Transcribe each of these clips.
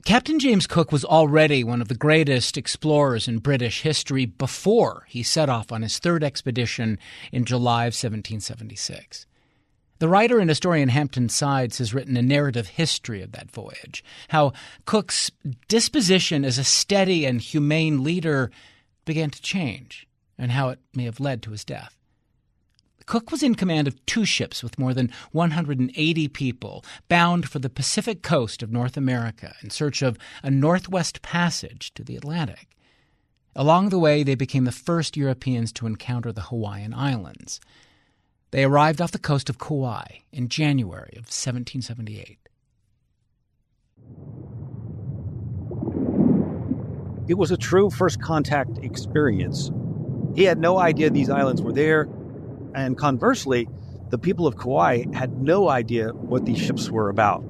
Captain James Cook was already one of the greatest explorers in British history before he set off on his third expedition in July of 1776. The writer and historian Hampton Sides has written a narrative history of that voyage, how Cook's disposition as a steady and humane leader began to change, and how it may have led to his death. Cook was in command of 2 ships with more than 180 people, bound for the Pacific coast of North America in search of a northwest passage to the Atlantic. Along the way, they became the first Europeans to encounter the Hawaiian Islands. They arrived off the coast of Kauai in January of 1778. It was a true first contact experience. He had no idea these islands were there. And conversely, the people of Kauai had no idea what these ships were about.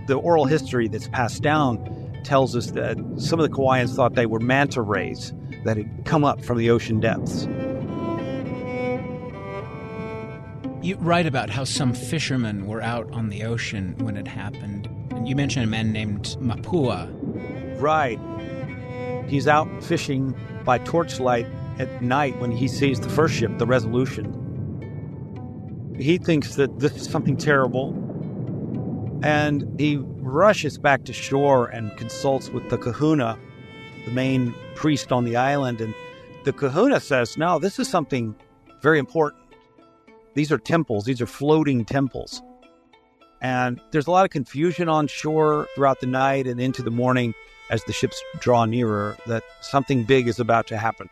The oral history that's passed down tells us that some of the Kauaians thought they were manta rays that had come up from the ocean depths. You write about how some fishermen were out on the ocean when it happened. And you mentioned a man named Mapua. Right. He's out fishing by torchlight at night when he sees the first ship, the Resolution. He thinks that this is something terrible, and he rushes back to shore and consults with the kahuna, the main priest on the island, and the kahuna says, no, this is something very important. These are temples. These are floating temples. And there's a lot of confusion on shore throughout the night and into the morning as the ships draw nearer that something big is about to happen.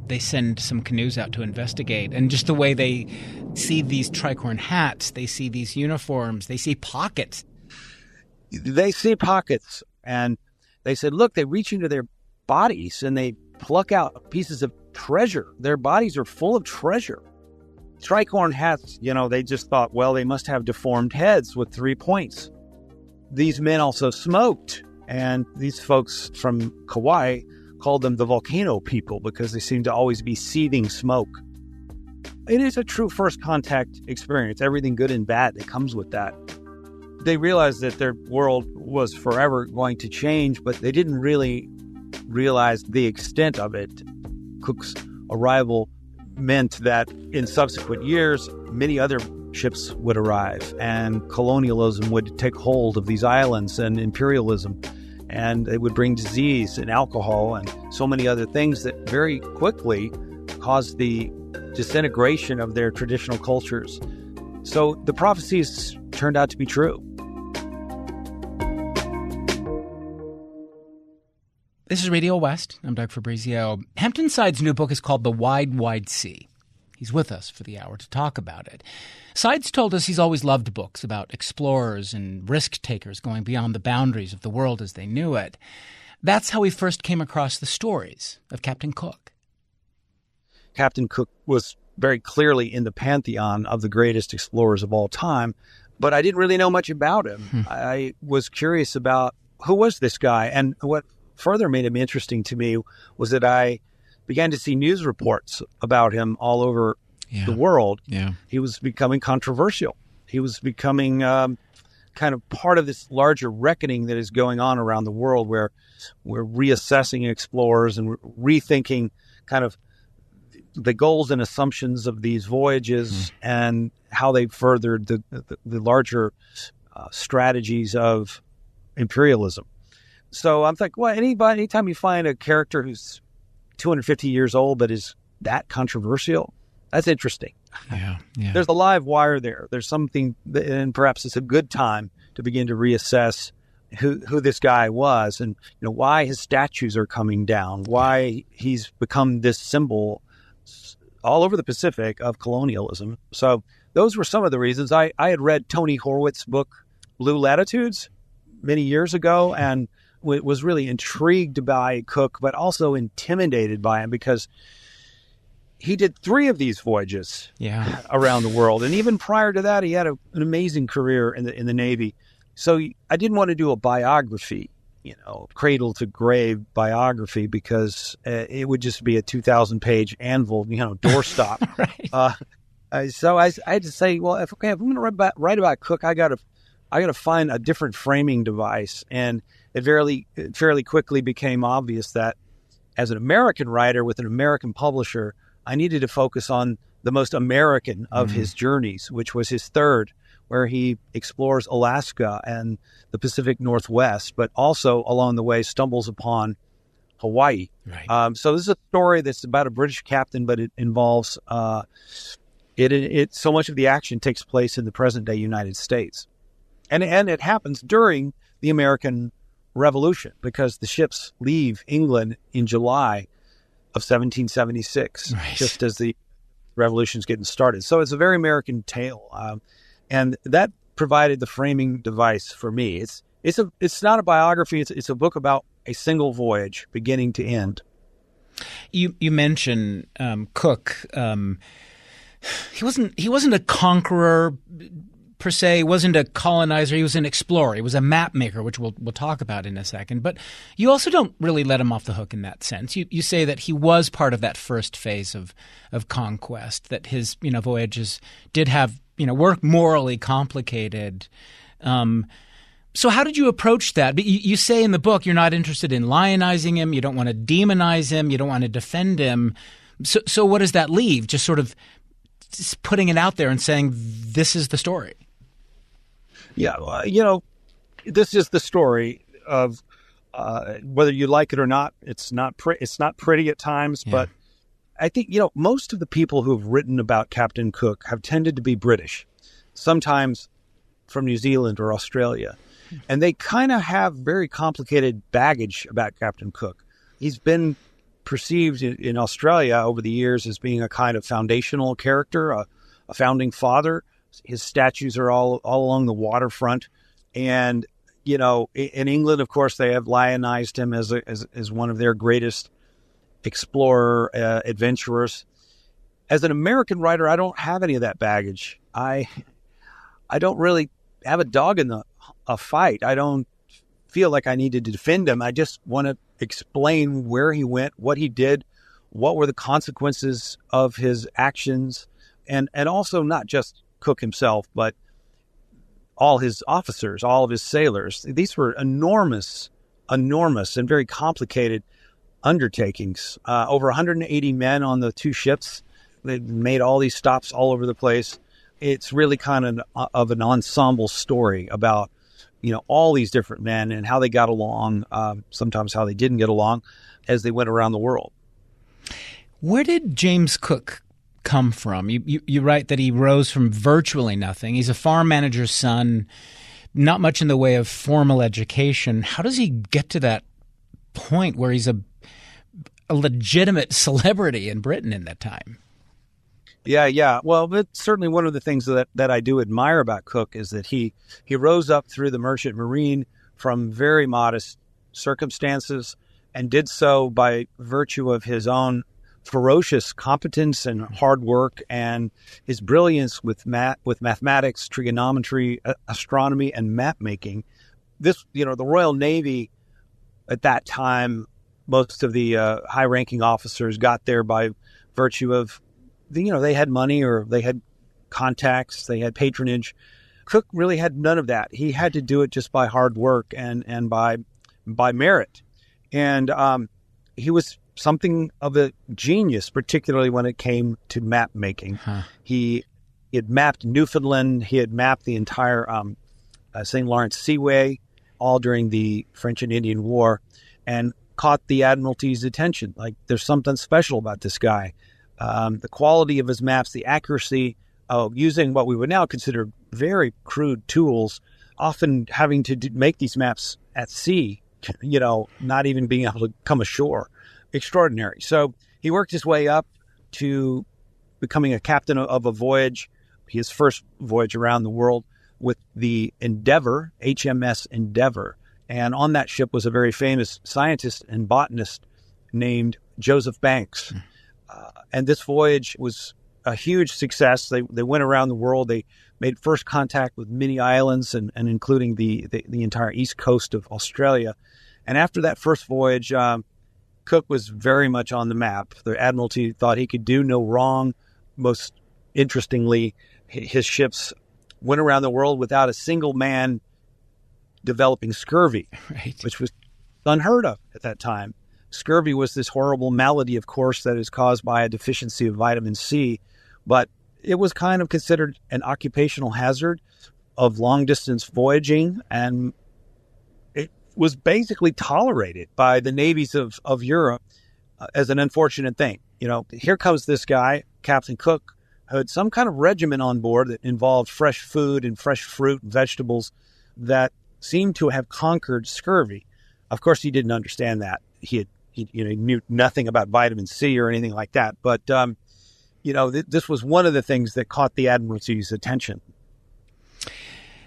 They send some canoes out to investigate, and just the way they see these tricorn hats, they see these uniforms, they see pockets. They see pockets, and they said, look, they reach into their bodies and they pluck out pieces of treasure. Their bodies are full of treasure. Tricorn hats, they just thought, well, they must have deformed heads with 3 points. These men also smoked, and these folks from Kauai called them the volcano people because they seem to always be seething smoke. It is a true first contact experience. Everything good and bad that comes with that. They realized that their world was forever going to change, but they didn't really realize the extent of it. Cook's arrival meant that in subsequent years, many other ships would arrive, and colonialism would take hold of these islands, and imperialism, and it would bring disease and alcohol and so many other things that very quickly caused the disintegration of their traditional cultures. So the prophecies turned out to be true. This is Radio West. I'm Doug Fabrizio. Hampton Sides' new book is called The Wide, Wide Sea. He's with us for the hour to talk about it. Sides told us he's always loved books about explorers and risk-takers going beyond the boundaries of the world as they knew it. That's how he first came across the stories of Captain Cook. Captain Cook was very clearly in the pantheon of the greatest explorers of all time, but I didn't really know much about him. I was curious about who was this guy, and what further made him interesting to me was that I began to see news reports about him all over the world. Yeah. He was becoming controversial. He was becoming kind of part of this larger reckoning that is going on around the world, where we're reassessing explorers and rethinking kind of the goals and assumptions of these voyages and how they furthered the larger strategies of imperialism. So I'm like, well, anytime you find a character who's 250 years old but is that controversial, that's interesting. Yeah. There's a live wire there. There's something, and perhaps it's a good time to begin to reassess who this guy was, and why his statues are coming down, why he's become this symbol all over the Pacific of colonialism. So those were some of the reasons. I had read Tony Horwitz's book, Blue Latitudes, many years ago, and was really intrigued by Cook, but also intimidated by him because he did 3 of these voyages around the world. And even prior to that, he had an amazing career in the Navy. So I didn't want to do a biography. cradle to grave biography because it would just be a 2,000-page anvil, doorstop. Right. So I had to say, well, if I'm going to write about Cook, I got to find a different framing device. And it fairly quickly became obvious that as an American writer with an American publisher, I needed to focus on the most American of his journeys, which was his third, where he explores Alaska and the Pacific Northwest, but also along the way stumbles upon Hawaii. Right. So this is a story that's about a British captain, but it involves so much of the action takes place in the present day United States, and it happens during the American Revolution because the ships leave England in July of 1776, right, just as the revolution's getting started. So it's a very American tale, and that provided the framing device for me. It's not a biography. It's a book about a single voyage, beginning to end. You mentioned Cook. He wasn't a conqueror per se. He wasn't a colonizer. He was an explorer. He was a map maker, which we'll talk about in a second. But you also don't really let him off the hook in that sense. You say that he was part of that first phase of conquest. That his voyages did have were morally complicated. So how did you approach that? But you say in the book you're not interested in lionizing him. You don't want to demonize him. You don't want to defend him. So what does that leave? Just sort of just putting it out there and saying this is the story. Yeah, this is the story of whether you like it or not. It's not pretty at times, but I think most of the people who have written about Captain Cook have tended to be British, sometimes from New Zealand or Australia, and they kind of have very complicated baggage about Captain Cook. He's been perceived in Australia over the years as being a kind of foundational character, a founding father. His statues are all along the waterfront. And, in England, of course, they have lionized him as one of their greatest explorer, adventurers. As an American writer, I don't have any of that baggage. I don't really have a dog in a fight. I don't feel like I need to defend him. I just want to explain where he went, what he did, what were the consequences of his actions, and also not just Cook himself, but all his officers, all of his sailors. These were enormous and very complicated undertakings. Over 180 men on the two ships. They made all these stops all over the place. It's really kind of an ensemble story about all these different men and how they got along, sometimes how they didn't get along as they went around the world. Where did James Cook come from? You write that he rose from virtually nothing. He's a farm manager's son, not much in the way of formal education. How does he get to that point where he's a legitimate celebrity in Britain in that time? Yeah. Well, that's certainly one of the things that I do admire about Cook is that he rose up through the merchant marine from very modest circumstances and did so by virtue of his own ferocious competence and hard work and his brilliance with mathematics, trigonometry, astronomy, and map making. The Royal Navy at that time, most of the high-ranking officers got there by virtue of they had money or they had contacts, they had patronage. Cook really had none of that. He had to do it just by hard work and by merit. And he was something of a genius, particularly when it came to map making. He had mapped Newfoundland. He had mapped the entire St. Lawrence Seaway, all during the French and Indian War, and caught the Admiralty's attention. Like, there's something special about this guy. The quality of his maps, the accuracy of using what we would now consider very crude tools, often having to make these maps at sea, not even being able to come ashore. Extraordinary. So he worked his way up to becoming a captain of a voyage, his first voyage around the world with the Endeavour, HMS Endeavour. And on that ship was a very famous scientist and botanist named Joseph Banks. And this voyage was a huge success. They went around the world. They made first contact with many islands and including the entire east coast of Australia. And after that first voyage, Cook was very much on the map. The Admiralty thought he could do no wrong. Most interestingly, his ships went around the world without a single man developing scurvy, right, which was unheard of at that time. Scurvy was this horrible malady, of course, that is caused by a deficiency of vitamin C, but it was kind of considered an occupational hazard of long-distance voyaging, and it was basically tolerated by the navies of Europe as an unfortunate thing. You know, here comes this guy, Captain Cook, who had some kind of regimen on board that involved fresh food and fresh fruit and vegetables that seemed to have conquered scurvy. Of course, he didn't understand that. He knew nothing about vitamin C or anything like that. But, this was one of the things that caught the Admiralty's attention.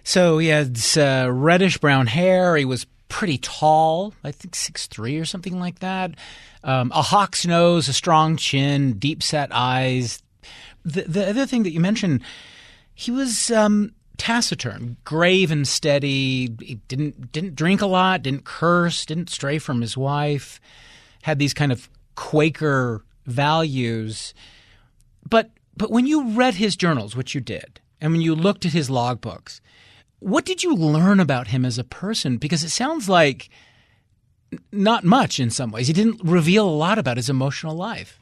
So he had reddish-brown hair. He was pretty tall, I think 6'3" or something like that. A hawk's nose, a strong chin, deep-set eyes. The other thing that you mentioned, he was taciturn, grave and steady. He didn't drink a lot, didn't curse, didn't stray from his wife, had these kind of Quaker values. But when you read his journals, which you did, and when you looked at his logbooks, what did you learn about him as a person? Because it sounds like not much in some ways. He didn't reveal a lot about his emotional life.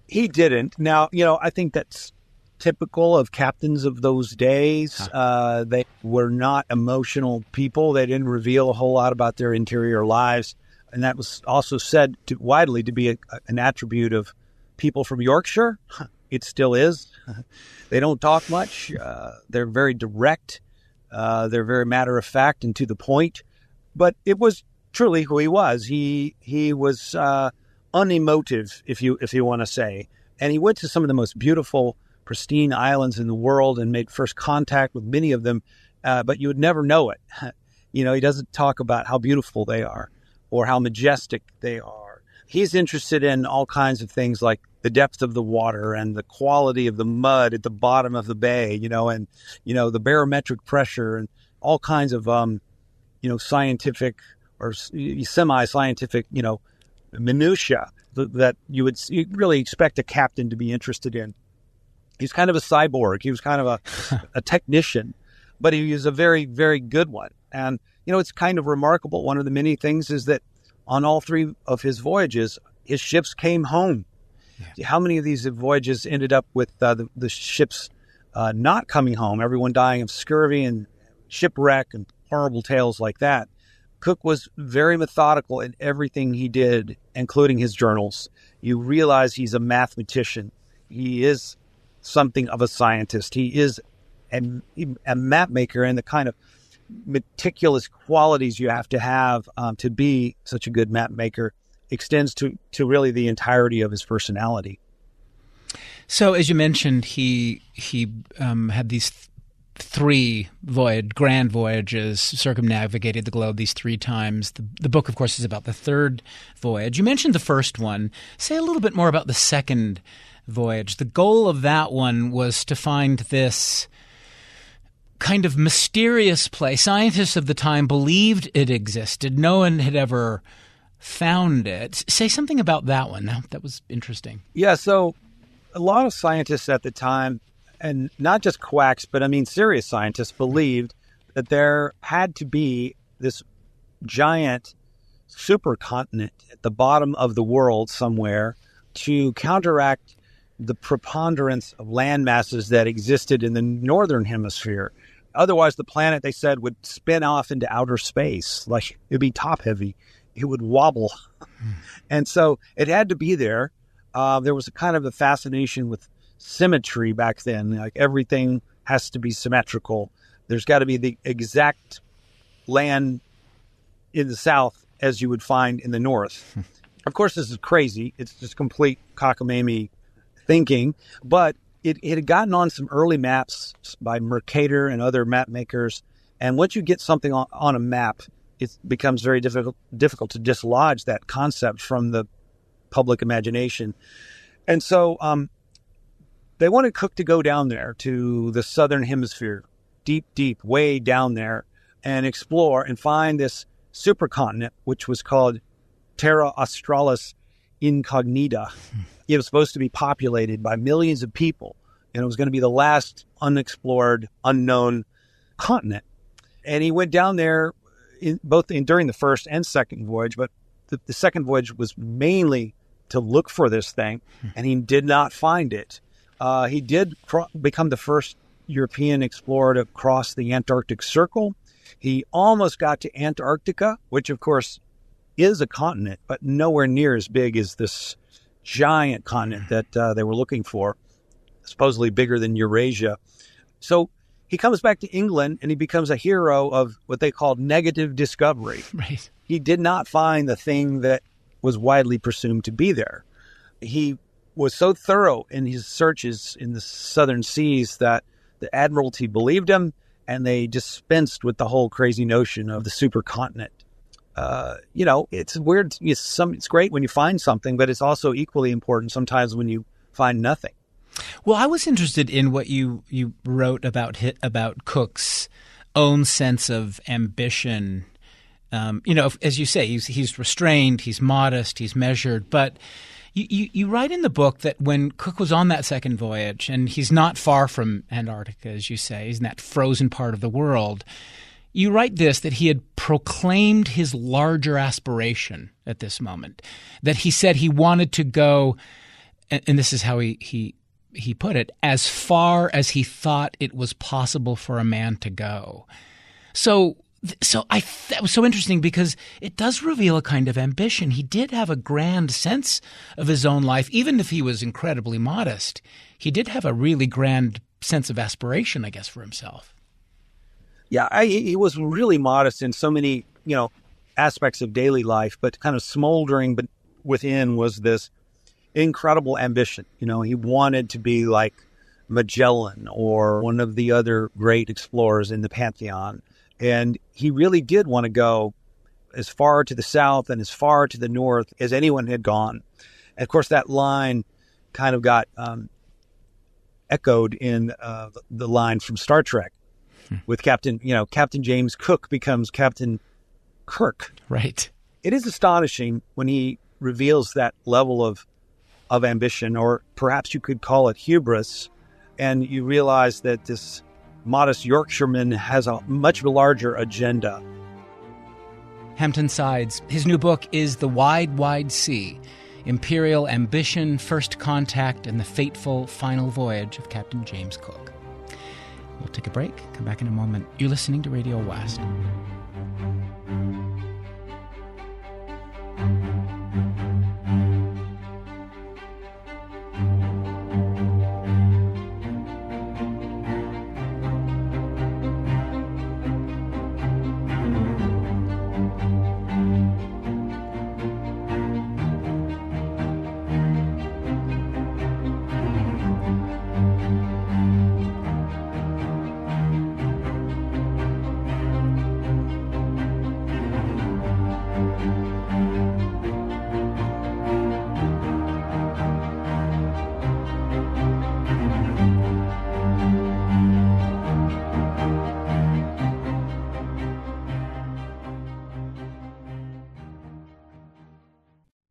He didn't. Now, I think that's typical of captains of those days. They were not emotional people. They didn't reveal a whole lot about their interior lives. And that was also said widely to be an attribute of people from Yorkshire. It still is. They don't talk much. They're very direct. They're very matter of fact and to the point. But it was truly who he was. He was unemotive, if you want to say. And he went to some of the most beautiful, pristine islands in the world and made first contact with many of them, but you would never know it. He doesn't talk about how beautiful they are or how majestic they are. He's interested in all kinds of things like the depth of the water and the quality of the mud at the bottom of the bay, and the barometric pressure and all kinds of, scientific or semi-scientific, minutia that you really expect a captain to be interested in. He's kind of a cyborg. He was kind of a technician, but he was a very, very good one. And, it's kind of remarkable. One of the many things is that on all three of his voyages, his ships came home. Yeah. How many of these voyages ended up with the ships not coming home, everyone dying of scurvy and shipwreck and horrible tales like that? Cook was very methodical in everything he did, including his journals. You realize he's a mathematician. He is something of a scientist. He is a map maker, and the kind of meticulous qualities you have to be such a good map maker extends to really the entirety of his personality. So, as you mentioned, he had these three grand voyages, circumnavigated the globe these three times. The book, of course, is about the third voyage. You mentioned the first one. Say a little bit more about the second voyage. The goal of that one was to find this kind of mysterious place. Scientists of the time believed it existed. No one had ever found it. Say something about that one. That was interesting. Yeah, so a lot of scientists at the time, and not just quacks, but serious scientists, believed that there had to be this giant supercontinent at the bottom of the world somewhere to counteract the preponderance of land masses that existed in the northern hemisphere. Otherwise, the planet, they said, would spin off into outer space. Like, it'd be top heavy. It would wobble. And so it had to be there. There was a kind of a fascination with symmetry back then. Like, everything has to be symmetrical. There's got to be the exact land in the south as you would find in the north. Of course, this is crazy. It's just complete cockamamie thinking, but it had gotten on some early maps by Mercator and other map makers. And once you get something on a map, it becomes very difficult to dislodge that concept from the public imagination. And so they wanted Cook to go down there to the southern hemisphere, deep, way down there, and explore and find this supercontinent, which was called Terra Australis Incognita. It was supposed to be populated by millions of people, and it was going to be the last unexplored, unknown continent. And he went down there during the first and second voyage, but the second voyage was mainly to look for this thing, and he did not find it. He did become the first European explorer to cross the Antarctic Circle. He almost got to Antarctica, which, of course, is a continent, but nowhere near as big as this giant continent that they were looking for, supposedly bigger than Eurasia. So he comes back to England, and he becomes a hero of what they called negative discovery. Right. He did not find the thing that was widely presumed to be there. He was so thorough in his searches in the southern seas that the Admiralty believed him, and they dispensed with the whole crazy notion of the supercontinent. It's weird. It's great when you find something, but it's also equally important sometimes when you find nothing. Well, I was interested in what you wrote about Cook's own sense of ambition. As you say, he's restrained, he's modest, he's measured. But you write in the book that when Cook was on that second voyage, and he's not far from Antarctica, as you say, he's in that frozen part of the world, you write that he had proclaimed his larger aspiration at this moment, that he said he wanted to go, and this is how he put it, as far as he thought it was possible for a man to go. So that was so interesting because it does reveal a kind of ambition. He did have a grand sense of his own life. Even if he was incredibly modest, he did have a really grand sense of aspiration, I guess, for himself. Yeah, he was really modest in so many, aspects of daily life, but kind of smoldering but within was this incredible ambition. He wanted to be like Magellan or one of the other great explorers in the Pantheon. And he really did want to go as far to the south and as far to the north as anyone had gone. And of course, that line kind of got echoed in the line from Star Trek with Captain James Cook becomes Captain Kirk. Right. It is astonishing when he reveals that level of ambition, or perhaps you could call it hubris, and you realize that this modest Yorkshireman has a much larger agenda. Hampton Sides. His new book is The Wide, Wide Sea, Imperial Ambition, First Contact, and the Fateful Final Voyage of Captain James Cook. We'll take a break, come back in a moment. You're listening to Radio West.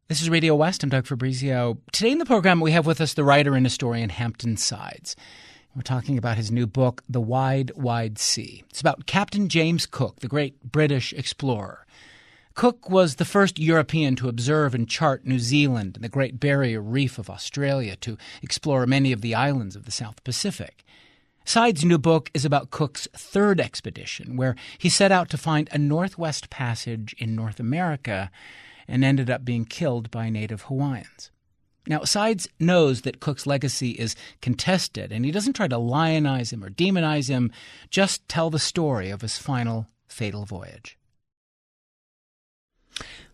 This is Radio West. I'm Doug Fabrizio. Today in the program, we have with us the writer and historian Hampton Sides. We're talking about his new book, The Wide, Wide Sea. It's about Captain James Cook, the great British explorer. Cook was the first European to observe and chart New Zealand and the Great Barrier Reef of Australia, to explore many of the islands of the South Pacific. Sides' new book is about Cook's third expedition, where he set out to find a Northwest Passage in North America and ended up being killed by Native Hawaiians. Now, Sides knows that Cook's legacy is contested, and he doesn't try to lionize him or demonize him, just tell the story of his final fatal voyage.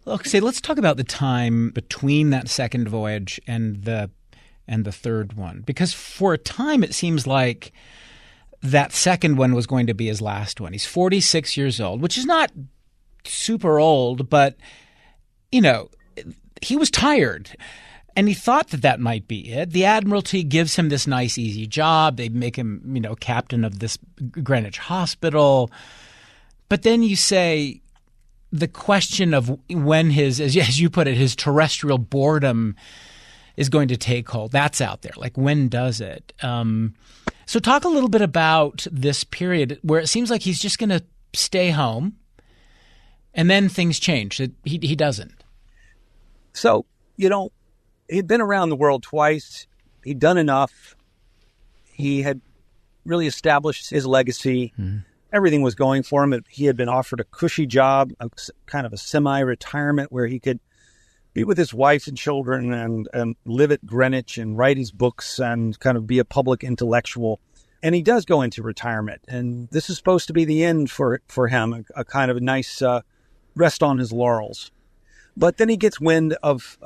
Okay, let's talk about the time between that second voyage and the third one, because for a time it seems like that second one was going to be his last one. He's 46 years old, which is not super old, but he was tired, and he thought that might be it. The Admiralty gives him this nice, easy job. They make him, captain of this Greenwich hospital. But then you say the question of when his, as you put it, his terrestrial boredom is going to take hold. That's out there. Like, when does it? So talk a little bit about this period where it seems like he's just going to stay home, and then things change. He doesn't. So, he'd been around the world twice. He'd done enough. He had really established his legacy. Mm-hmm. Everything was going for him. He had been offered a cushy job, kind of a semi-retirement where he could be with his wife and children and live at Greenwich and write his books and kind of be a public intellectual. And he does go into retirement. And this is supposed to be the end for him, a kind of a nice rest on his laurels. But then he gets wind of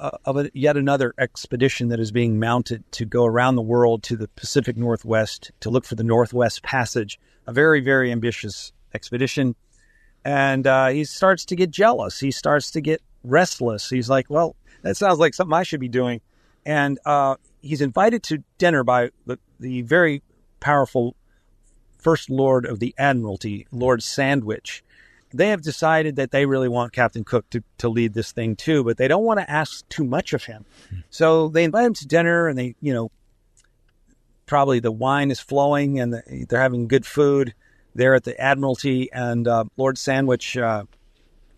yet another expedition that is being mounted to go around the world to the Pacific Northwest to look for the Northwest Passage, a very, very ambitious expedition. And he starts to get jealous. He starts to get restless. He's like, well, that sounds like something I should be doing. And he's invited to dinner by the very powerful First Lord of the Admiralty, Lord Sandwich. They have decided that they really want Captain Cook to lead this thing too, but they don't want to ask too much of him. So they invite him to dinner, and they, probably the wine is flowing and they're having good food there at the Admiralty. And Lord Sandwich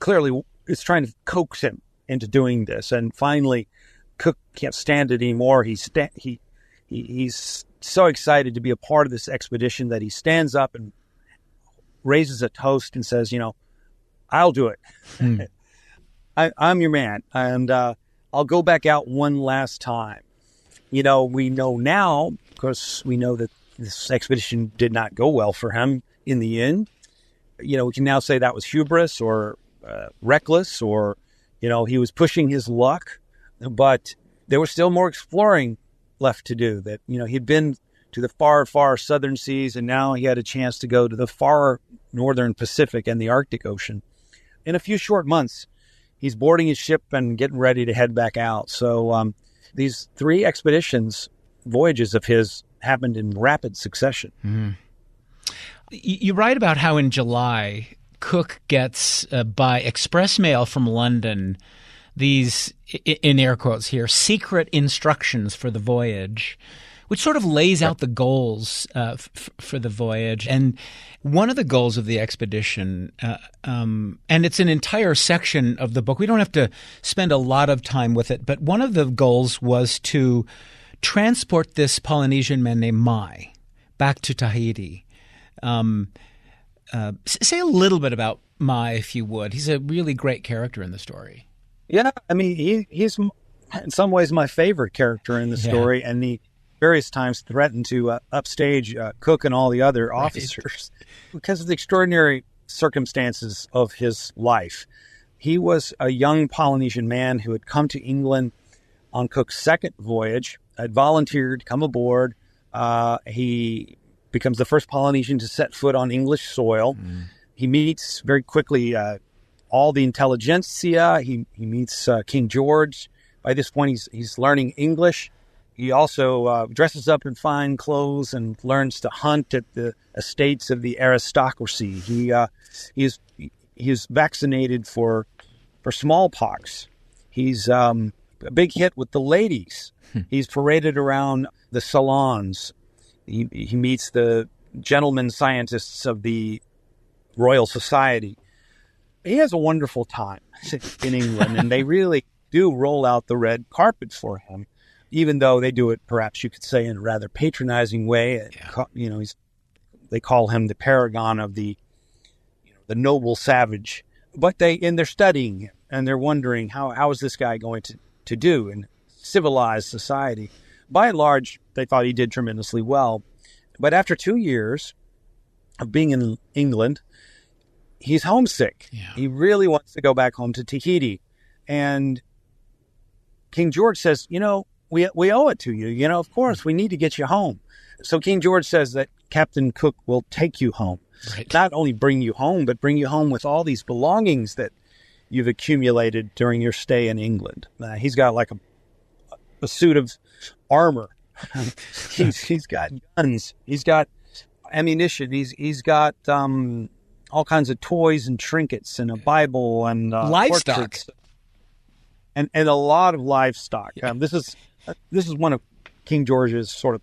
clearly is trying to coax him into doing this. And finally, Cook can't stand it anymore. He's so excited to be a part of this expedition that he stands up and raises a toast and says, I'll do it. I'm your man. And I'll go back out one last time. We know now, because we know that this expedition did not go well for him in the end. We can now say that was hubris or reckless, or, he was pushing his luck. But there was still more exploring left to do. That, he'd been to the far, far southern seas, and now he had a chance to go to the far northern Pacific and the Arctic Ocean. In a few short months, he's boarding his ship and getting ready to head back out. So these 3 voyages of his, happened in rapid succession. Mm. You write about how in July, Cook gets, by express mail from London, these, in air quotes here, secret instructions for the voyage, which sort of lays out the goals for the voyage. And one of the goals of the expedition, and it's an entire section of the book, we don't have to spend a lot of time with it, but one of the goals was to transport this Polynesian man named Mai back to Tahiti. Say a little bit about Mai, if you would. He's a really great character in the story. Yeah, I mean, he's in some ways my favorite character in the story, and he various times threatened to upstage Cook and all the other officers because of the extraordinary circumstances of his life. He was a young Polynesian man who had come to England on Cook's second voyage, had volunteered to come aboard. He becomes the first Polynesian to set foot on English soil. Mm. He meets very quickly all the intelligentsia. He meets King George. By this point, he's learning English. He also dresses up in fine clothes and learns to hunt at the estates of the aristocracy. He is vaccinated for smallpox. He's a big hit with the ladies. He's paraded around the salons. He meets the gentlemen scientists of the Royal Society. He has a wonderful time in England, and they really do roll out the red carpet for him, even though they do it, perhaps you could say, in a rather patronizing way. Yeah. They call him the paragon of the noble savage. But they're studying him, and they're wondering how is this guy going to do in civilized society. By and large, they thought he did tremendously well. But after 2 years of being in England, he's homesick. Yeah. He really wants to go back home to Tahiti. And King George says, we owe it to you. Of course, we need to get you home. So King George says that Captain Cook will take you home. Right. Not only bring you home, but bring you home with all these belongings that you've accumulated during your stay in England. He's got like a suit of armor. He's got guns. He's got ammunition. He's got all kinds of toys and trinkets and a Bible and livestock. Portraits. And a lot of livestock. Yeah. This is one of King George's sort of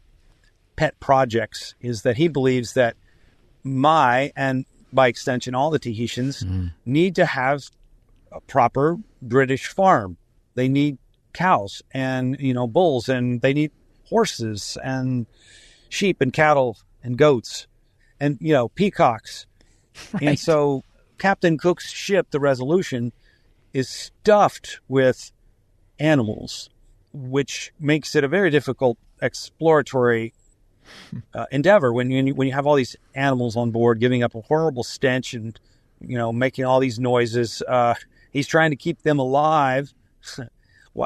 pet projects, is that he believes that and by extension all the Tahitians need to have a proper British farm. They need cows and bulls, and they need horses and sheep and cattle and goats and peacocks. Right. And so Captain Cook's ship, the Resolution, is stuffed with animals, which makes it a very difficult exploratory endeavor when you have all these animals on board giving up a horrible stench and making all these noises. He's trying to keep them alive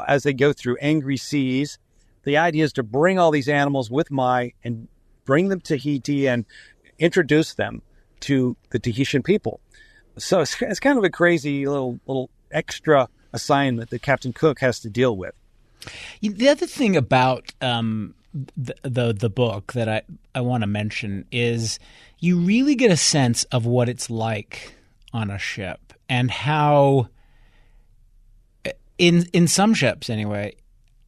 as they go through angry seas. The idea is to bring all these animals with Mai and bring them to Tahiti and introduce them to the Tahitian people. So it's kind of a crazy little extra assignment that Captain Cook has to deal with. The other thing about the book that I want to mention is you really get a sense of what it's like on a ship, and how in some ships anyway,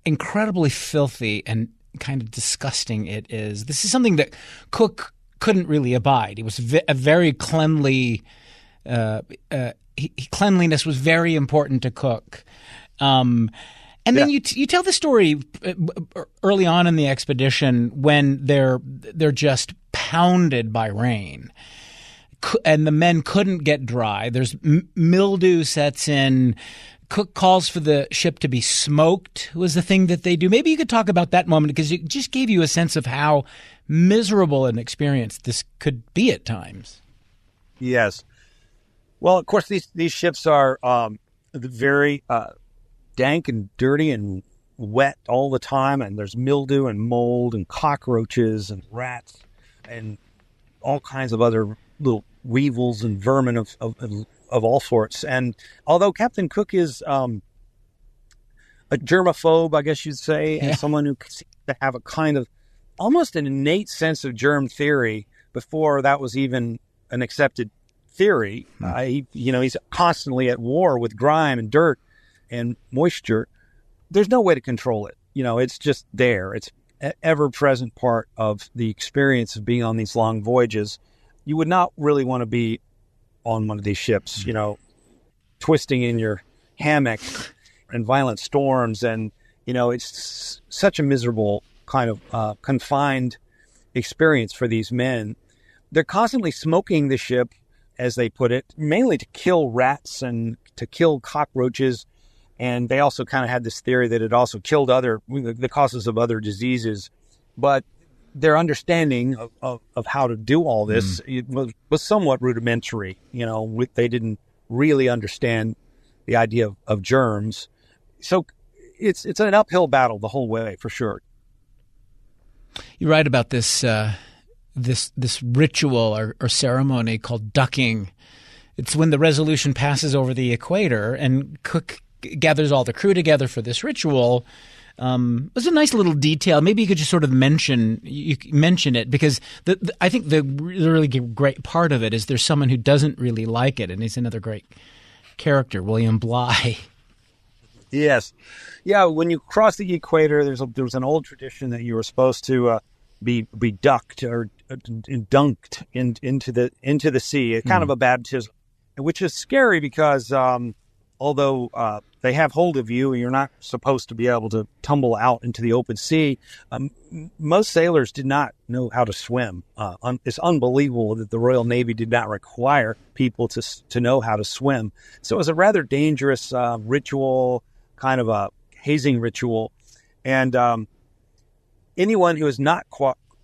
incredibly filthy and kind of disgusting it is. This is something that Cook couldn't really abide. He was a very cleanly. Cleanliness was very important to Cook. And then you tell the story early on in the expedition when they're just pounded by rain, and the men couldn't get dry. There's mildew sets in. Cook calls for the ship to be smoked, was the thing that they do. Maybe you could talk about that moment, because it just gave you a sense of how miserable an experience this could be at times. Yes. Well, of course, these ships are very dank and dirty and wet all the time, and there's mildew and mold and cockroaches and rats and all kinds of other little weevils and vermin of all sorts. And although Captain Cook is a germaphobe, I guess you'd say, and someone who seems to have a kind of almost an innate sense of germ theory before that was even an accepted theory. He's constantly at war with grime and dirt and moisture. There's no way to control it. It's just there. It's an ever-present part of the experience of being on these long voyages. You would not really want to be on one of these ships, twisting in your hammock and violent storms. And, it's such a miserable kind of confined experience for these men. They're constantly smoking the ship, as they put it, mainly to kill rats and to kill cockroaches. And they also kind of had this theory that it also killed the causes of other diseases. But their understanding of how to do all this was somewhat rudimentary. They didn't really understand the idea of germs. So it's an uphill battle the whole way, for sure. You write about this this ritual or ceremony called ducking. It's when the Resolution passes over the equator, and Cook gathers all the crew together for this ritual. It was a nice little detail. Maybe you could just sort of mention it, because I think the really great part of it is there's someone who doesn't really like it, and he's another great character, William Bligh. Yes. Yeah, when you cross the equator, there was an old tradition that you were supposed to be ducked or dunked into the sea, kind of a baptism, which is scary because although they have hold of you and you're not supposed to be able to tumble out into the open sea, most sailors did not know how to swim. It's unbelievable that the Royal Navy did not require people to know how to swim. So it was a rather dangerous ritual, kind of a hazing ritual. And anyone who has not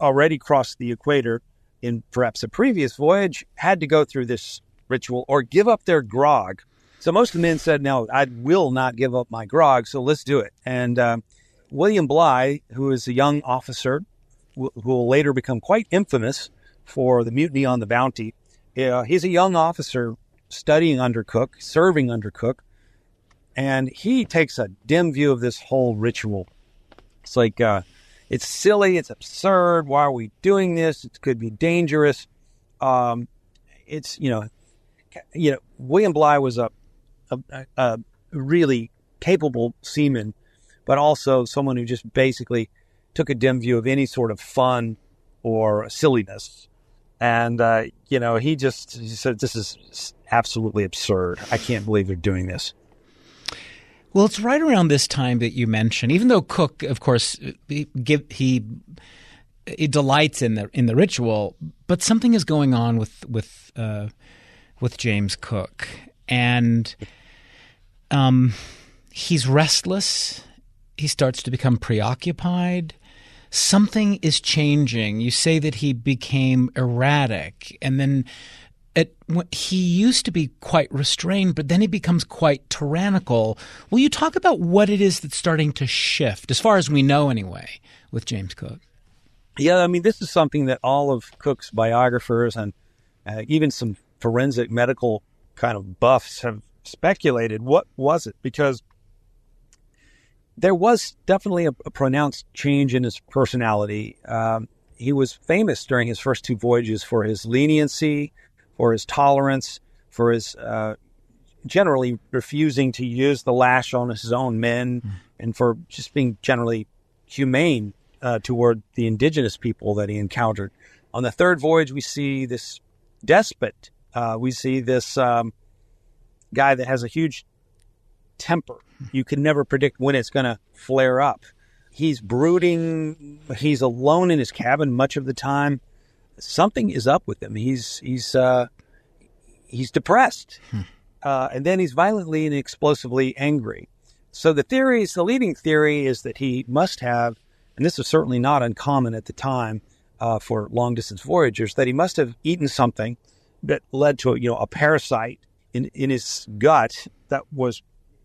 already crossed the equator in perhaps a previous voyage had to go through this ritual or give up their grog. So most of the men said, no, I will not give up my grog, so let's do it. And William Bligh, who is a young officer who will later become quite infamous for the mutiny on the Bounty, he's a young officer studying under Cook, serving under Cook, and he takes a dim view of this whole ritual. It's like, it's silly, it's absurd, why are we doing this? It could be dangerous. William Bligh was a really capable seaman, but also someone who just basically took a dim view of any sort of fun or silliness. And, he said, this is absolutely absurd. I can't believe they're doing this. Well, it's right around this time that you mentioned, even though Cook, of course, he delights in the ritual, but something is going on with James Cook, and he's restless. He starts to become preoccupied. Something is changing. You say that he became erratic, and then he used to be quite restrained, but then he becomes quite tyrannical. Will you talk about what it is that's starting to shift, as far as we know anyway, with James Cook? Yeah, I mean, this is something that all of Cook's biographers and even some forensic medical kind of buffs have speculated. What was it? Because there was definitely a pronounced change in his personality. He was famous during his first two voyages for his leniency, for his tolerance, for his generally refusing to use the lash on his own men, and for just being generally humane toward the indigenous people that he encountered. On the third voyage, we see this despot. We see this guy that has a huge temper. You can never predict when it's going to flare up. He's brooding. He's alone in his cabin much of the time. Something is up with him. He's depressed, and then he's violently and explosively angry. So the leading theory is that he must have, and this was certainly not uncommon at the time for long distance voyagers, that he must have eaten something that led to a parasite in his gut that was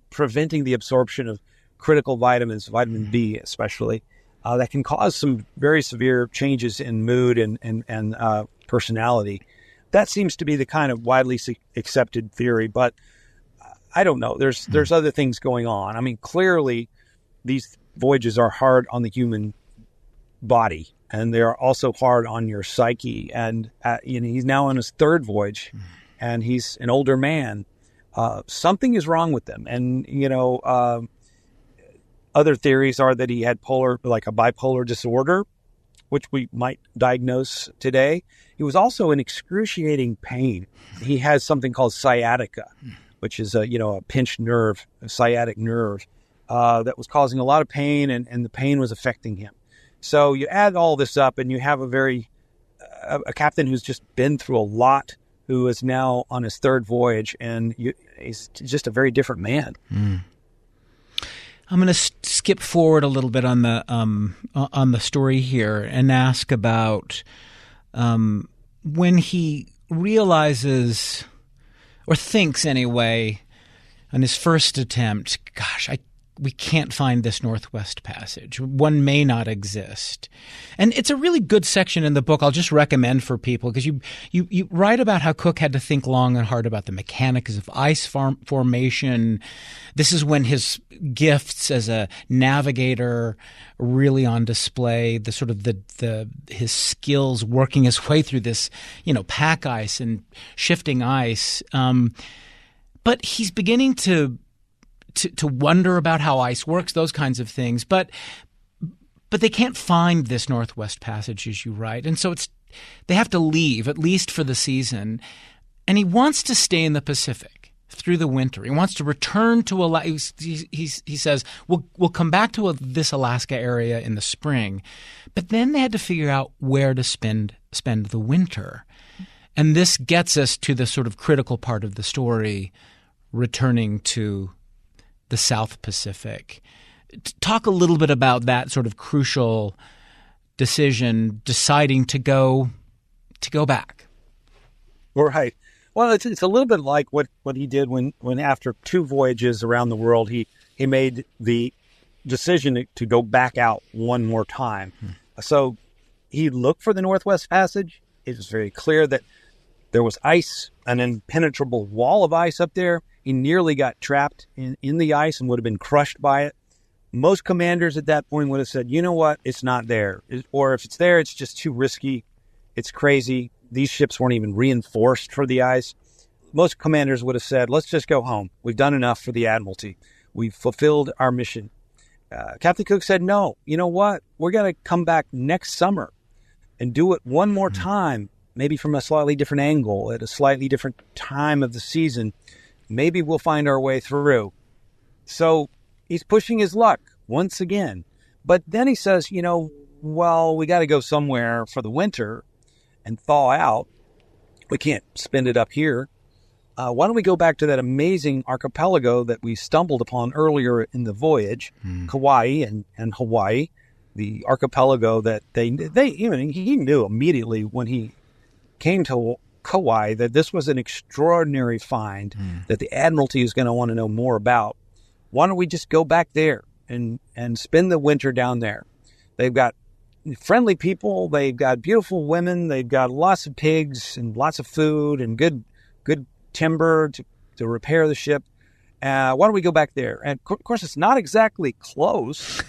preventing the absorption of critical vitamins, vitamin B especially, that can cause some very severe changes in mood and personality. That seems to be the kind of widely accepted theory, but I don't know. There's other things going on. I mean, clearly these voyages are hard on the human body, and they are also hard on your psyche. And he's now on his third voyage, and he's an older man. Something is wrong with him, and other theories are that he had a bipolar disorder, which we might diagnose today. He was also in excruciating pain. He has something called sciatica, which is a pinched nerve, a sciatic nerve, that was causing a lot of pain, and the pain was affecting him. So you add all this up, and you have a captain who's just been through a lot, who is now on his third voyage, and he's just a very different man. I'm going to skip forward a little bit on the story here and ask about when he realizes, or thinks anyway, on his first attempt, gosh, we can't find this Northwest Passage. One may not exist. And it's a really good section in the book I'll just recommend for people, because you write about how Cook had to think long and hard about the mechanics of ice formation. This is when his gifts as a navigator are really on display, the sort of his skills working his way through this, pack ice and shifting ice. But he's beginning to wonder about how ice works, those kinds of things. But they can't find this Northwest Passage, as you write. And so they have to leave, at least for the season. And he wants to stay in the Pacific through the winter. He wants to return to Alaska. He says, we'll come back to this Alaska area in the spring. But then they had to figure out where to spend the winter. And this gets us to the sort of critical part of the story, returning to the South Pacific. Talk a little bit about that sort of crucial decision, deciding to go back. Right. Well, it's a little bit like what he did when after two voyages around the world, he made the decision to go back out one more time. So he looked for the Northwest Passage. It was very clear that there was ice, an impenetrable wall of ice up there. He nearly got trapped in the ice and would have been crushed by it. Most commanders at that point would have said, you know what, it's not there. Or if it's there, it's just too risky. It's crazy. These ships weren't even reinforced for the ice. most commanders would have said, let's just go home. We've done enough for the Admiralty. We've fulfilled our mission. Captain Cook said, no, you know what? We're going to come back next summer and do it one more time, maybe from a slightly different angle, at a slightly different time of the season. Maybe we'll find our way through. So he's pushing his luck once again. But then he says, we got to go somewhere for the winter and thaw out. We can't spend it up here. Why don't we go back to that amazing archipelago that we stumbled upon earlier in the voyage, Kauai and Hawaii, the archipelago that he knew immediately when he came to Kauai that this was an extraordinary find that the Admiralty is going to want to know more about. Why don't we just go back there and spend the winter down there? They've got friendly people. They've got beautiful women. They've got lots of pigs and lots of food and good timber to repair the ship. Why don't we go back there? And of course, it's not exactly close.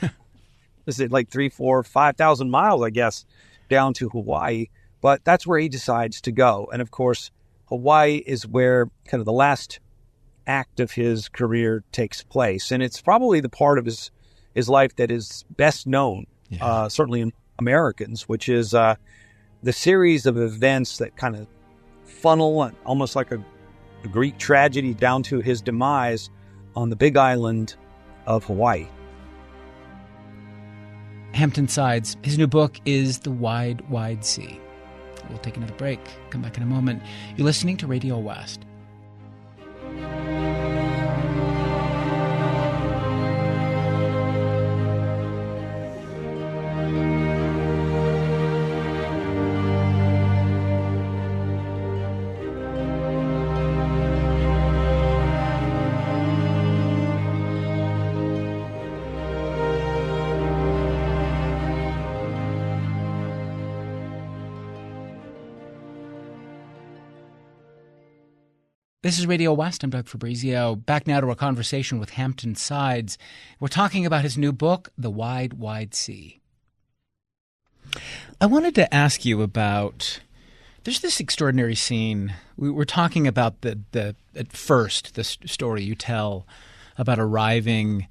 Is it like 3,000, 4,000, 5,000 miles, I guess, down to Hawaii? But that's where he decides to go. And of course, Hawaii is where kind of the last act of his career takes place. And it's probably the part of his life that is best known, certainly in Americans, which is the series of events that kind of funnel almost like a Greek tragedy down to his demise on the big island of Hawaii. Hampton Sides. His new book is The Wide, Wide Sea. We'll take another break. Come back in a moment. You're listening to Radio West. This is Radio West. I'm Doug Fabrizio. Back now to our conversation with Hampton Sides. We're talking about his new book, The Wide, Wide Sea. I wanted to ask you about, there's this extraordinary scene. We were talking about at first, the story you tell about arriving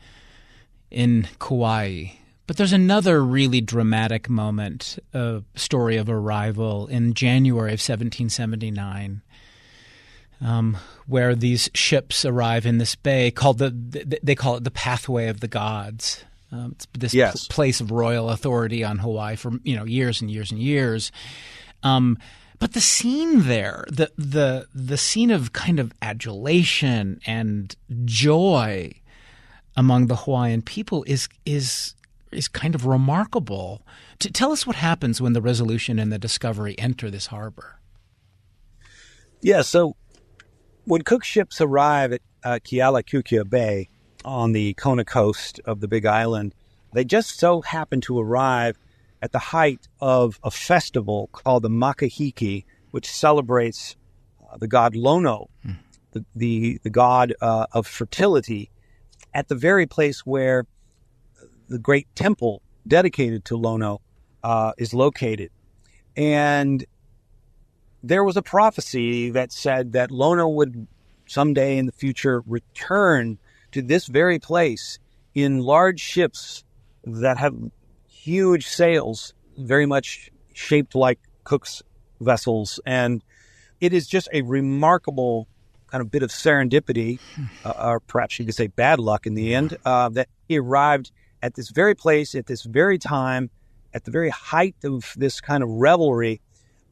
in Kauai. But there's another really dramatic moment, a story of arrival in January of 1779. Where these ships arrive in this bay called they call it the Pathway of the Gods. It's this place of royal authority on Hawaii for years and years and years. But the scene there, the scene of kind of adulation and joy among the Hawaiian people is kind of remarkable. Tell us what happens when the Resolution and the Discovery enter this harbor. Yeah, so when Cook's ships arrive at Kealakukia Bay on the Kona coast of the Big Island, they just so happen to arrive at the height of a festival called the Makahiki, which celebrates the god Lono, the god of fertility, at the very place where the great temple dedicated to Lono is located. And there was a prophecy that said that Lono would someday in the future return to this very place in large ships that have huge sails, very much shaped like Cook's vessels. And it is just a remarkable kind of bit of serendipity, or perhaps you could say bad luck in the end, that he arrived at this very place, at this very time, at the very height of this kind of revelry,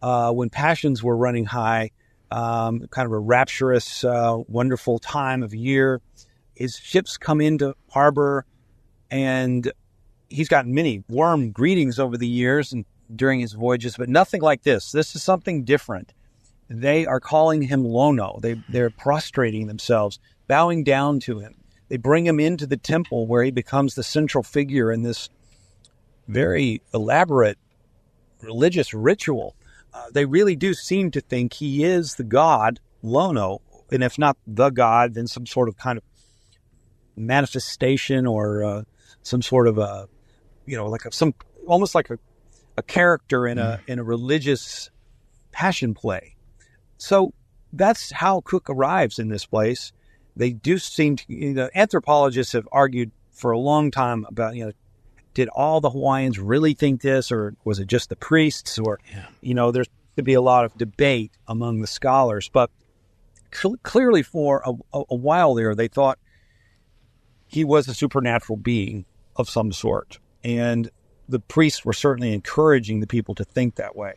when passions were running high, kind of a rapturous, wonderful time of year. His ships come into harbor, and he's gotten many warm greetings over the years and during his voyages, but nothing like this. This is something different. They are calling him Lono. They're prostrating themselves, bowing down to him. They bring him into the temple where he becomes the central figure in this very elaborate religious ritual. They really do seem to think he is the god, Lono, and if not the god, then some sort of kind of manifestation or some sort of almost like a character in a religious passion play. So that's how Cook arrives in this place. They do seem to, anthropologists have argued for a long time about, did all the Hawaiians really think this, or was it just the priests? Or, there's to be a lot of debate among the scholars. But clearly for a while there, they thought he was a supernatural being of some sort. And the priests were certainly encouraging the people to think that way.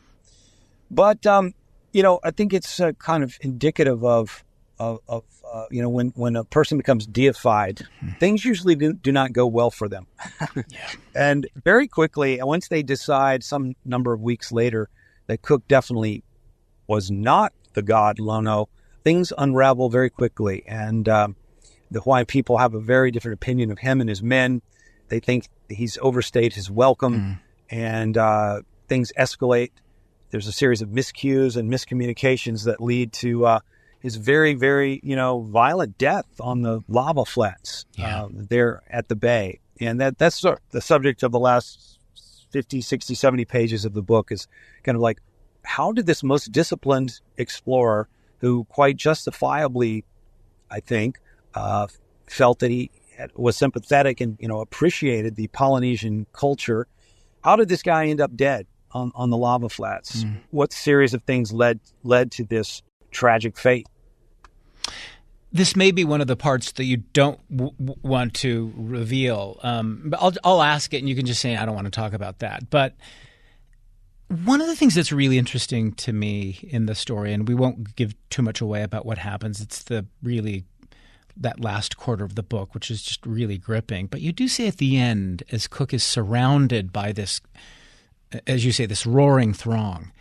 But, I think it's kind of indicative of when a person becomes deified, things usually do not go well for them. And very quickly, once they decide some number of weeks later that Cook definitely was not the god Lono, things unravel very quickly. And the Hawaiian people have a very different opinion of him and his men. They think he's overstayed his welcome, and things escalate. There's a series of miscues and miscommunications that lead to his very, very, violent death on the lava flats there at the bay. And that's the subject of the last 50, 60, 70 pages of the book, is kind of like, how did this most disciplined explorer, who quite justifiably, I think, felt that he was sympathetic and, appreciated the Polynesian culture, how did this guy end up dead on the lava flats? What series of things led to this tragic fate? This may be one of the parts that you don't want to reveal. But I'll ask it, and you can just say, I don't want to talk about that. But one of the things that's really interesting to me in the story, and we won't give too much away about what happens, it's that last quarter of the book, which is just really gripping. But you do say at the end, as Cook is surrounded by this, as you say, this roaring throng,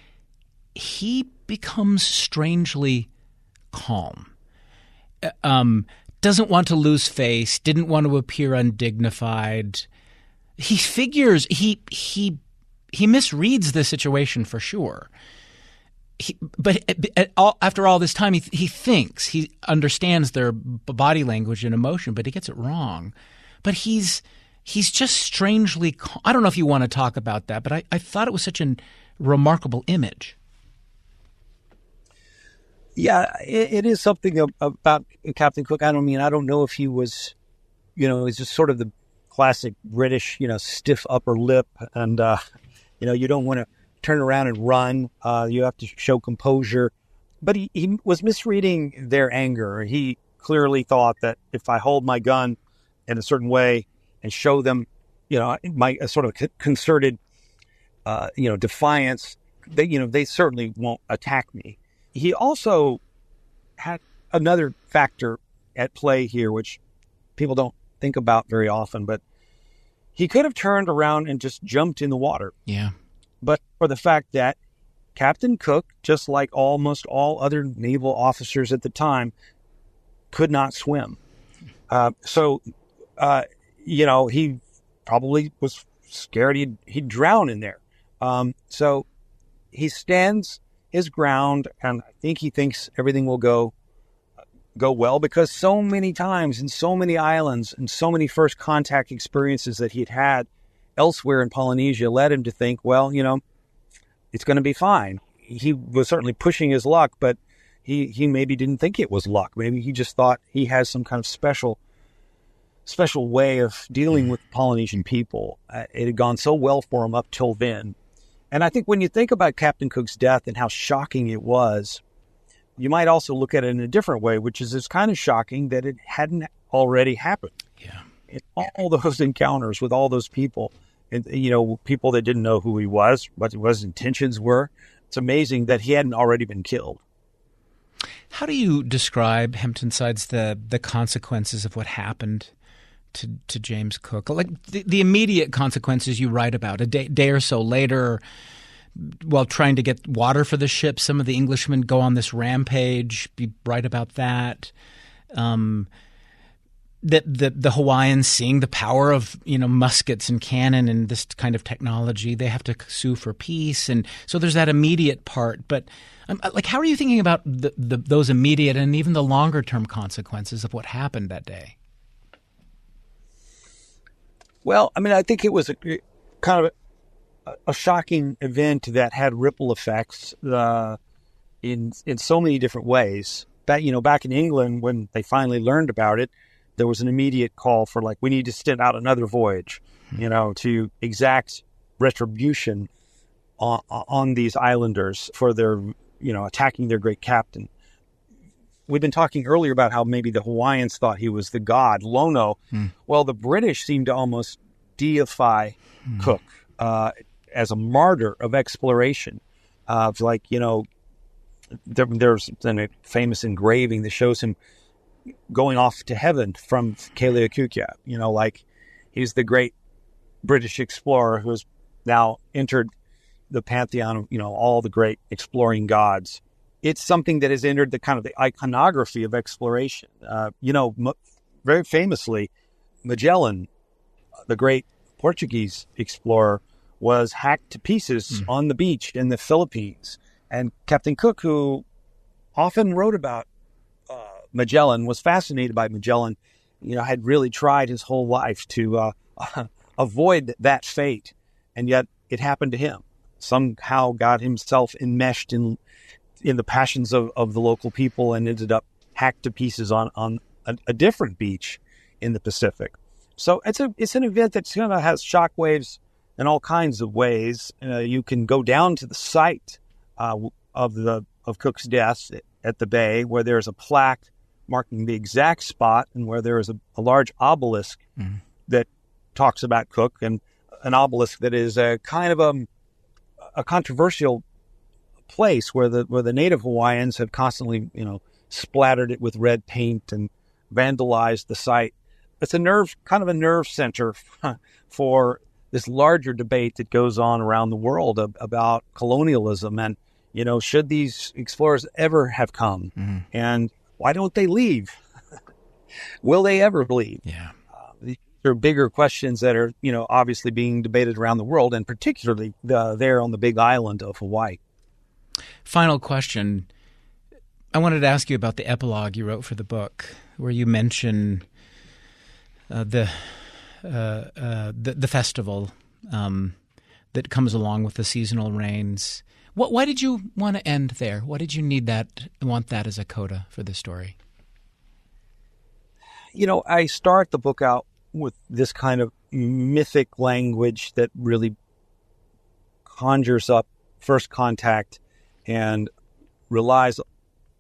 he becomes strangely calm. Doesn't want to lose face, didn't want to appear undignified. He figures he misreads the situation for sure. But after all this time, he thinks he understands their body language and emotion, but he gets it wrong. But he's just strangely calm. I don't know if you want to talk about that, but I thought it was such a remarkable image. Yeah, it is something about Captain Cook. I don't know if he was, he's just sort of the classic British, stiff upper lip. And, you don't want to turn around and run. You have to show composure. But he was misreading their anger. He clearly thought that if I hold my gun in a certain way and show them, my sort of concerted, defiance, they certainly won't attack me. He also had another factor at play here, which people don't think about very often, but he could have turned around and just jumped in the water. Yeah. But for the fact that Captain Cook, just like almost all other naval officers at the time, could not swim. So he probably was scared he'd drown in there. So he stands his ground, and I think he thinks everything will go well, because so many times in so many islands and so many first contact experiences that he'd had elsewhere in Polynesia led him to think, well, it's going to be fine. He was certainly pushing his luck, but he maybe didn't think it was luck. Maybe he just thought he has some kind of special way of dealing with Polynesian people. It had gone so well for him up till then. And I think when you think about Captain Cook's death and how shocking it was, you might also look at it in a different way, which is it's kind of shocking that it hadn't already happened. Yeah. In all those encounters with all those people, and people that didn't know who he was, what his intentions were. It's amazing that he hadn't already been killed. How do you describe, Hampton Sides, the consequences of what happened to James Cook? Like the immediate consequences you write about. A day or so later, while trying to get water for the ship, some of the Englishmen go on this rampage. You write about that. The Hawaiians, seeing the power of muskets and cannon and this kind of technology, they have to sue for peace, and so there's that immediate part. But how are you thinking about those immediate and even the longer term consequences of what happened that day? Well, I think it was a kind of a shocking event that had ripple effects. in so many different ways. Back in England, when they finally learned about it, there was an immediate call for, like, we need to send out another voyage, to exact retribution on these islanders for their, attacking their great captain. We've been talking earlier about how maybe the Hawaiians thought he was the god, Lono. Well, the British seemed to almost deify Cook as a martyr of exploration. There's a famous engraving that shows him going off to heaven from Kealiakukia. Like he's the great British explorer who has now entered the pantheon of, all the great exploring gods. It's something that has entered the kind of the iconography of exploration. Very famously, Magellan, the great Portuguese explorer, was hacked to pieces on the beach in the Philippines. And Captain Cook, who often wrote about Magellan, was fascinated by Magellan, had really tried his whole life to avoid that fate. And yet it happened to him. Somehow got himself enmeshed in the passions of the local people and ended up hacked to pieces on a different beach in the Pacific. So it's an event that kind of has shockwaves in all kinds of ways. You can go down to the site of Cook's death at the bay, where there's a plaque marking the exact spot, and where there is a large obelisk that talks about Cook, and an obelisk that is a kind of a controversial place where the Native Hawaiians have constantly, splattered it with red paint and vandalized the site. It's kind of a nerve center for this larger debate that goes on around the world about colonialism and, should these explorers ever have come? And why don't they leave? Will they ever leave? Yeah. These are bigger questions that are, obviously being debated around the world, and particularly there on the big island of Hawaii. Final question. I wanted to ask you about the epilogue you wrote for the book, where you mention the festival that comes along with the seasonal rains. Why did you want to end there? Why did you want that as a coda for the story? I start the book out with this kind of mythic language that really conjures up first contact and relies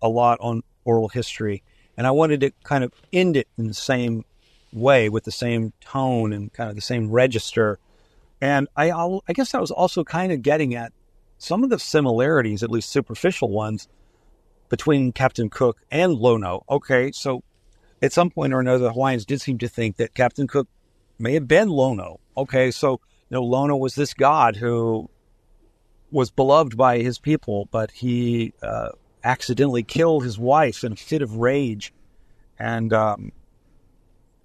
a lot on oral history. And I wanted to kind of end it in the same way, with the same tone and kind of the same register. And I guess I was also kind of getting at some of the similarities, at least superficial ones, between Captain Cook and Lono. Okay, so at some point or another, the Hawaiians did seem to think that Captain Cook may have been Lono. Okay, so Lono was this god who was beloved by his people, but he accidentally killed his wife in a fit of rage, and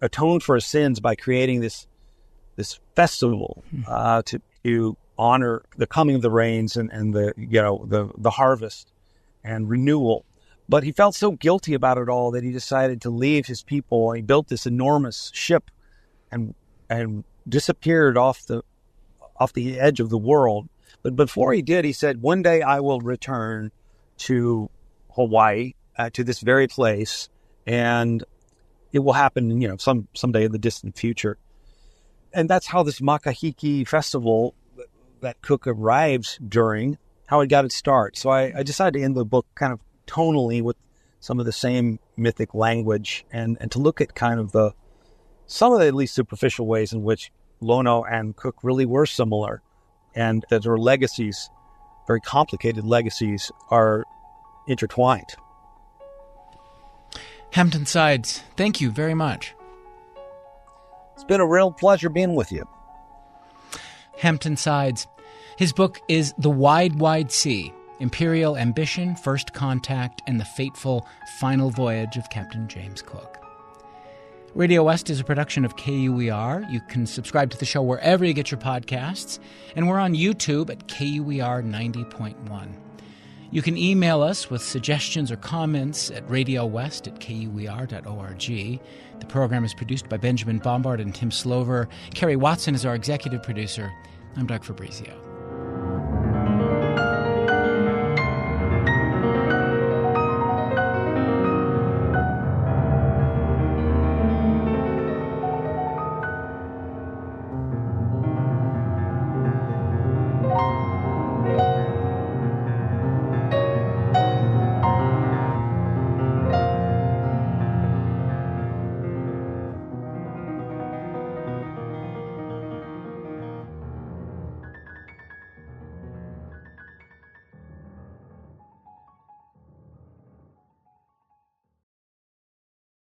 atoned for his sins by creating this festival to honor the coming of the rains and the harvest and renewal. But he felt so guilty about it all that he decided to leave his people. He built this enormous ship and disappeared off the edge of the world. But before he did, he said, "One day I will return to Hawaii, to this very place, and it will happen, someday in the distant future." And that's how this Makahiki festival that Cook arrives during, how it got its start. So I decided to end the book kind of tonally with some of the same mythic language, and to look at kind of some of the at least superficial ways in which Lono and Cook really were similar, and that their legacies, very complicated legacies, are intertwined. Hampton Sides, thank you very much. It's been a real pleasure being with you. Hampton Sides. His book is The Wide, Wide Sea, Imperial Ambition, First Contact, and the Fateful Final Voyage of Captain James Cook. Radio West is a production of KUER. You can subscribe to the show wherever you get your podcasts, and we're on YouTube at KUER 90.1. You can email us with suggestions or comments at radiowest@kuer.org. The program is produced by Benjamin Bombard and Tim Slover. Kerry Watson is our executive producer. I'm Doug Fabrizio.